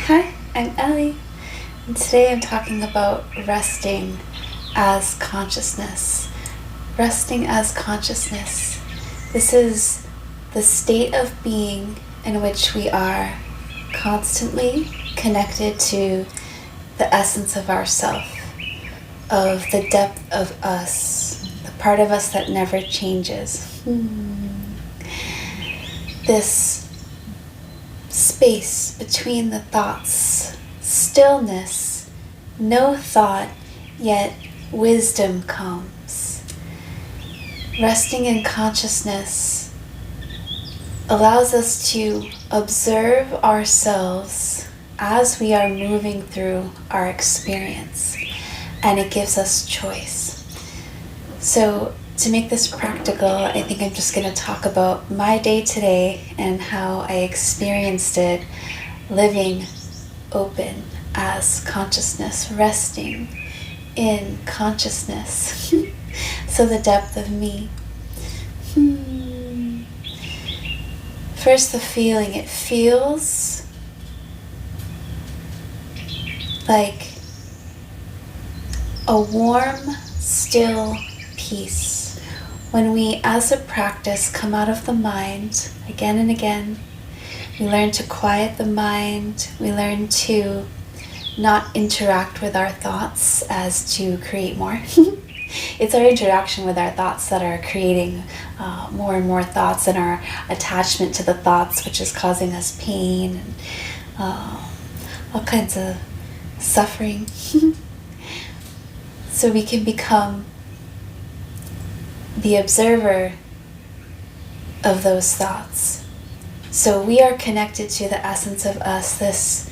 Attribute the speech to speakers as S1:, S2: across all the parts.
S1: Hi, I'm Ellie, and today I'm talking about resting as consciousness. Resting as consciousness. This is the state of being in which we are constantly connected to the essence of ourself, of the depth of us, the part of us that never changes. This space between the thoughts, stillness, no thought, yet wisdom comes. Resting in consciousness allows us to observe ourselves as we are moving through our experience, and it gives us choice. So to make this practical, I think I'm just going to talk about my day today and how I experienced it living open as consciousness, resting in consciousness. So the depth of me. First, the feeling. It feels like a warm, still peace. When we, as a practice, come out of the mind again and again, we learn to quiet the mind, we learn to not interact with our thoughts as to create more. It's our interaction with our thoughts that are creating more and more thoughts, and our attachment to the thoughts which is causing us pain and all kinds of suffering. So we can become the observer of those thoughts. So we are connected to the essence of us,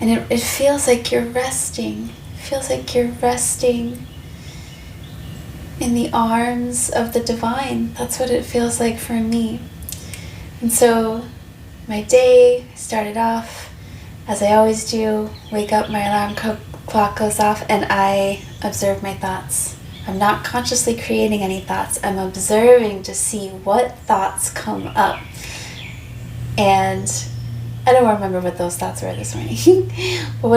S1: and it feels like you're resting. It feels like you're resting in the arms of the divine. That's what it feels like for me. And so my day started off as I always do. Wake up, my alarm clock goes off, and I observe my thoughts. I'm not consciously creating any thoughts. I'm observing to see what thoughts come up. And I don't remember what those thoughts were this morning. But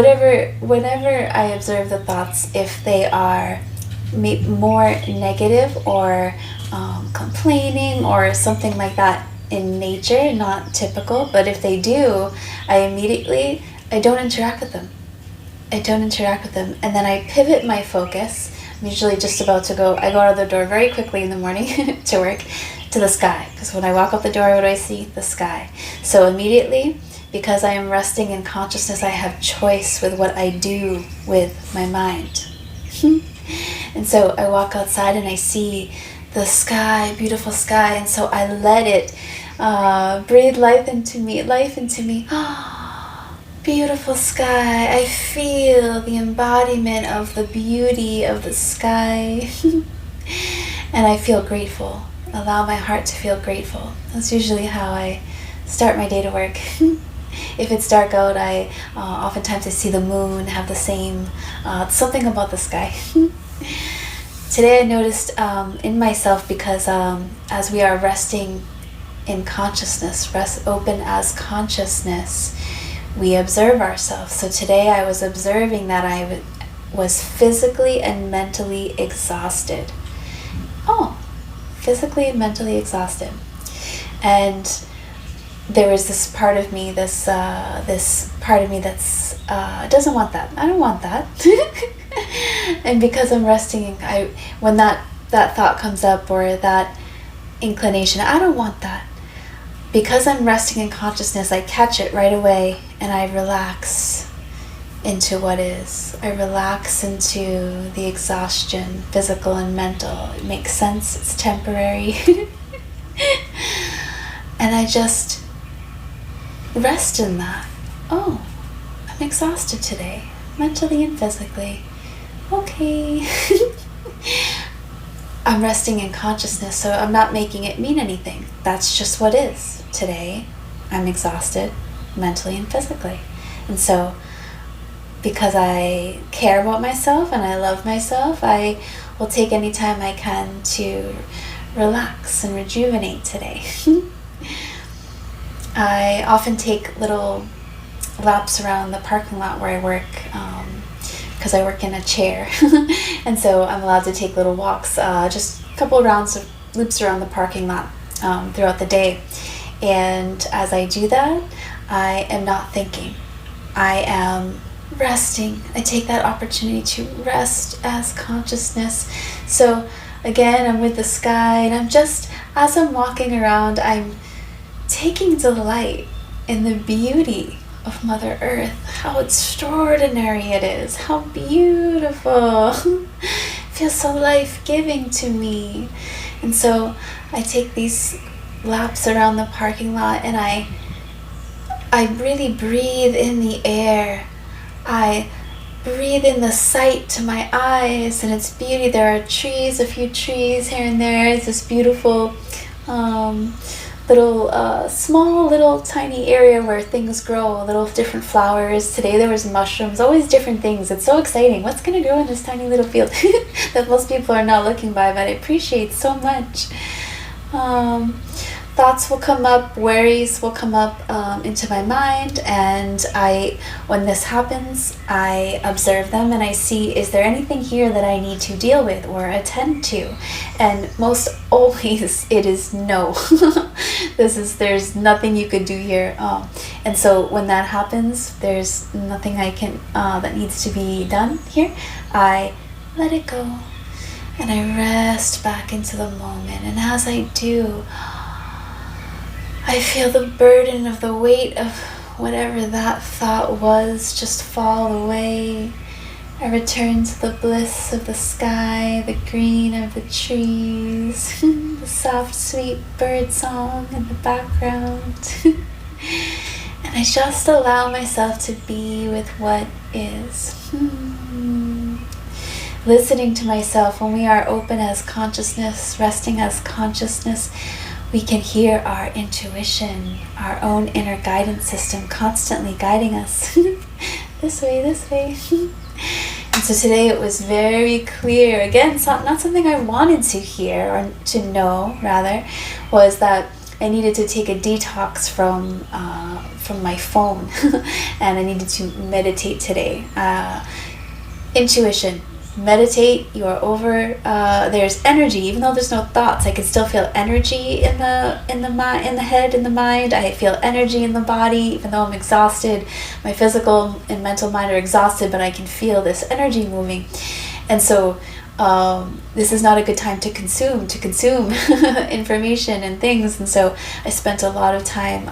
S1: whenever I observe the thoughts, if they are more negative or complaining or something like that in nature, not typical, but if they do, I don't interact with them. And then I pivot my focus. I'm usually just about to go, I go out of the door very quickly in the morning to work, to the sky. Because when I walk out the door, what do I see? The sky. So immediately, because I am resting in consciousness, I have choice with what I do with my mind. And so I walk outside and I see the sky, beautiful sky, and so I let it breathe life into me. Beautiful sky. I feel the embodiment of the beauty of the sky. And I feel grateful. Allow my heart to feel grateful. That's usually how I start my day to work. If it's dark out, I oftentimes I see the moon, have the same, something about the sky. Today I noticed in myself, because as we are resting in consciousness, rest open as consciousness, we observe ourselves. So today I was observing that I was physically and mentally exhausted. Physically and mentally exhausted. And there was this part of me, this part of me that's doesn't want that. I don't want that. And because I'm resting, when that thought comes up or that inclination, I don't want that. Because I'm resting in consciousness, I catch it right away and I relax into what is. I relax into the exhaustion, physical and mental. It makes sense, it's temporary. And I just rest in that. I'm exhausted today, mentally and physically. Okay. I'm resting in consciousness, so I'm not making it mean anything. That's just what is. Today, I'm exhausted, mentally and physically. And so, because I care about myself and I love myself, I will take any time I can to relax and rejuvenate today. I often take little laps around the parking lot where I work, because I work in a chair. And so I'm allowed to take little walks, just a couple rounds of loops around the parking lot throughout the day. And as I do that, I am not thinking. I am resting. I take that opportunity to rest as consciousness. So again, I'm with the sky, and I'm just, as I'm walking around, I'm taking delight in the beauty of Mother Earth, how extraordinary it is, how beautiful. It feels so life-giving to me. And so I take these laps around the parking lot, and I really breathe in the air. I breathe in the sight to my eyes and its beauty. There are trees, a few trees here and there. It's this beautiful small little tiny area where things grow, little different flowers. Today there was mushrooms, always different things. It's so exciting. What's going to grow in this tiny little field that most people are not looking by, but I appreciate so much. Thoughts will come up, worries will come up into my mind, and when this happens, I observe them and I see, is there anything here that I need to deal with or attend to? And most always it is no. There's nothing you could do here. And so when that happens, there's nothing I can that needs to be done here. I let it go and I rest back into the moment. And as I do, I feel the burden of the weight of whatever that thought was just fall away. I return to the bliss of the sky, the green of the trees, the soft, sweet bird song in the background. And I just allow myself to be with what is. Listening to myself, when we are open as consciousness, resting as consciousness, we can hear our intuition, our own inner guidance system constantly guiding us. This way, this way. And so today it was very clear, again, not something I wanted to hear, or to know rather, was that I needed to take a detox from my phone. And I needed to meditate today. Intuition. Meditate, you are over, there's energy, even though there's no thoughts, I can still feel energy in the head, in the mind. I feel energy in the body, even though I'm exhausted. My physical and mental mind are exhausted, but I can feel this energy moving. And so this is not a good time to consume information and things. And so I spent a lot of time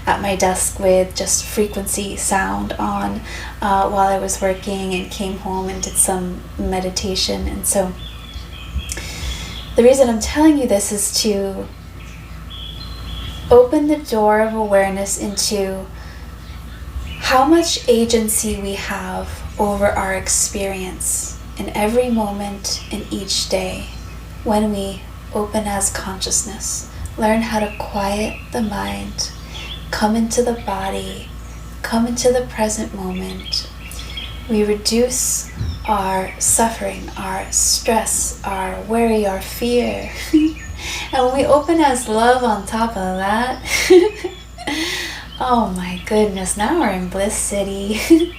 S1: at my desk with just frequency sound on while I was working, and came home and did some meditation. And so the reason I'm telling you this is to open the door of awareness into how much agency we have over our experience in every moment in each day when we open as consciousness. Learn how to quiet the mind, come into the body, come into the present moment. We reduce our suffering, our stress, our worry, our fear. And when we open as love on top of that, oh my goodness, now we're in Bliss City.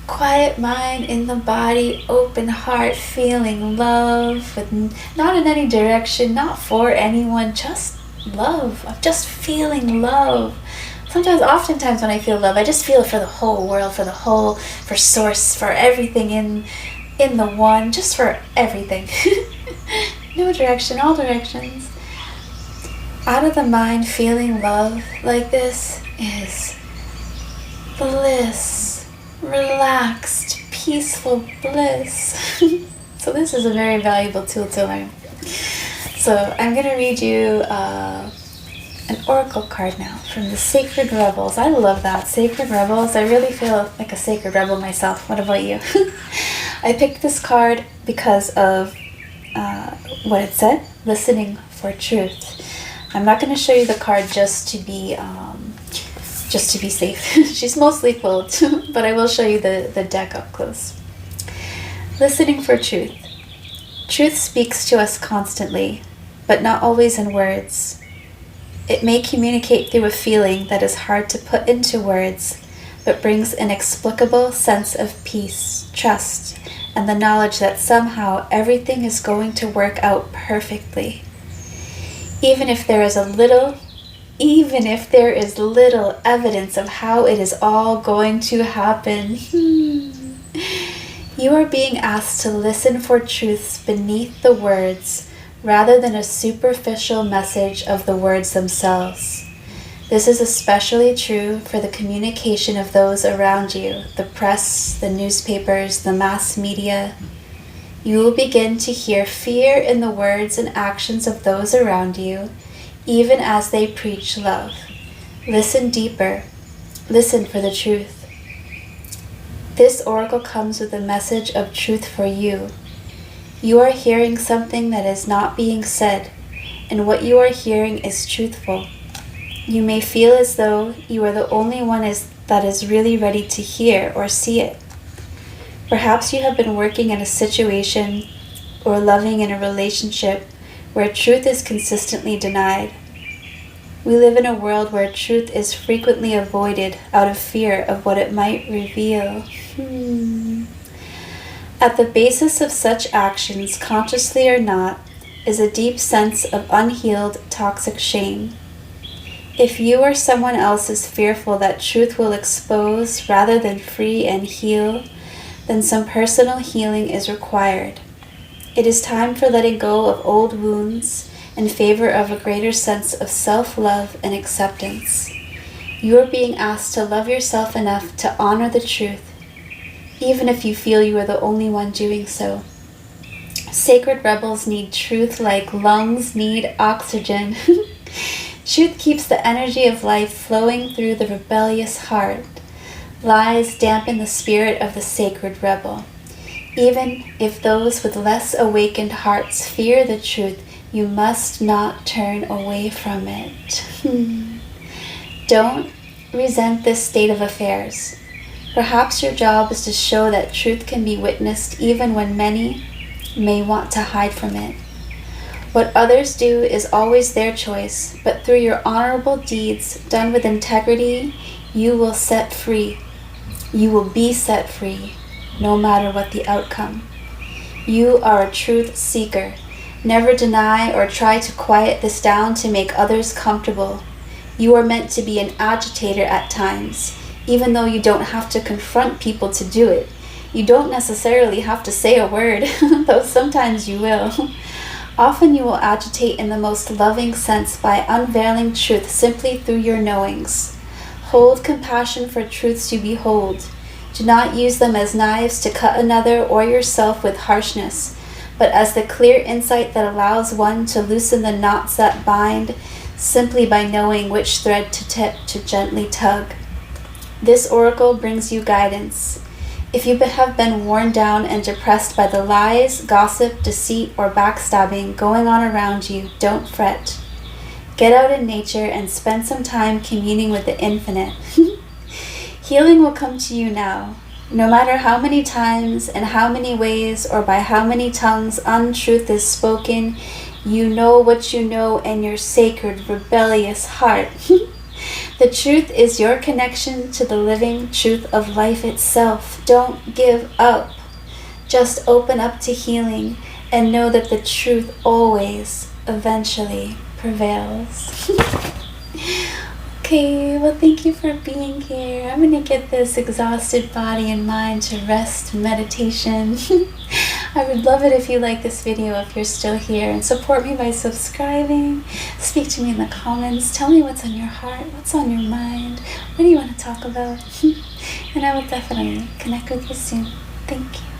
S1: Quiet mind in the body, open heart, feeling love, with not in any direction, not for anyone, just love. I'm just feeling love. Oftentimes when I feel love, I just feel it for the whole world, for source, for everything in the one, just for everything. No direction, all directions. Out of the mind, feeling love like this is bliss. Relaxed, peaceful bliss. So this is a very valuable tool to learn. So I'm going to read you an oracle card now from the Sacred Rebels. I love that, Sacred Rebels. I really feel like a sacred rebel myself. What about you? I picked this card because of what it said, listening for truth. I'm not going to show you the card just to be safe. She's mostly quilled, but I will show you the deck up close. Listening for truth. Truth speaks to us constantly, but not always in words. It may communicate through a feeling that is hard to put into words, but brings an inexplicable sense of peace, trust, and the knowledge that somehow everything is going to work out perfectly. Even if there is little evidence of how it is all going to happen. You are being asked to listen for truths beneath the words rather than a superficial message of the words themselves. This is especially true for the communication of those around you, the press, the newspapers, the mass media. You will begin to hear fear in the words and actions of those around you, even as they preach love. Listen deeper. Listen for the truth. This oracle comes with a message of truth for you. You are hearing something that is not being said, and what you are hearing is truthful. You may feel as though you are the only one that is really ready to hear or see it. Perhaps you have been working in a situation or loving in a relationship where truth is consistently denied. We live in a world where truth is frequently avoided out of fear of what it might reveal. At the basis of such actions, consciously or not, is a deep sense of unhealed, toxic shame. If you or someone else is fearful that truth will expose rather than free and heal, then some personal healing is required. It is time for letting go of old wounds in favor of a greater sense of self-love and acceptance. You are being asked to love yourself enough to honor the truth, even if you feel you are the only one doing so. Sacred rebels need truth like lungs need oxygen. Truth keeps the energy of life flowing through the rebellious heart. Lies dampen the spirit of the sacred rebel. Even if those with less awakened hearts fear the truth, you must not turn away from it. Don't resent this state of affairs. Perhaps your job is to show that truth can be witnessed even when many may want to hide from it. What others do is always their choice, but through your honorable deeds done with integrity, you will set free. You will be set free, no matter what the outcome. You are a truth seeker. Never deny or try to quiet this down to make others comfortable. You are meant to be an agitator at times, even though you don't have to confront people to do it. You don't necessarily have to say a word, though sometimes you will. Often you will agitate in the most loving sense by unveiling truth simply through your knowings. Hold compassion for truths you behold. Do not use them as knives to cut another or yourself with harshness, but as the clear insight that allows one to loosen the knots that bind simply by knowing which thread to gently tug. This oracle brings you guidance. If you have been worn down and depressed by the lies, gossip, deceit, or backstabbing going on around you, don't fret. Get out in nature and spend some time communing with the infinite. Healing will come to you now. No matter how many times and how many ways or by how many tongues untruth is spoken, you know what you know in your sacred, rebellious heart. The truth is your connection to the living truth of life itself. Don't give up. Just open up to healing and know that the truth always, eventually prevails. Okay, well, thank you for being here. I'm going to get this exhausted body and mind to rest meditation. I would love it if you like this video if you're still here, and support me by subscribing. Speak to me in the comments. Tell me what's on your heart, what's on your mind, what do you want to talk about? And I will definitely connect with you soon. Thank you.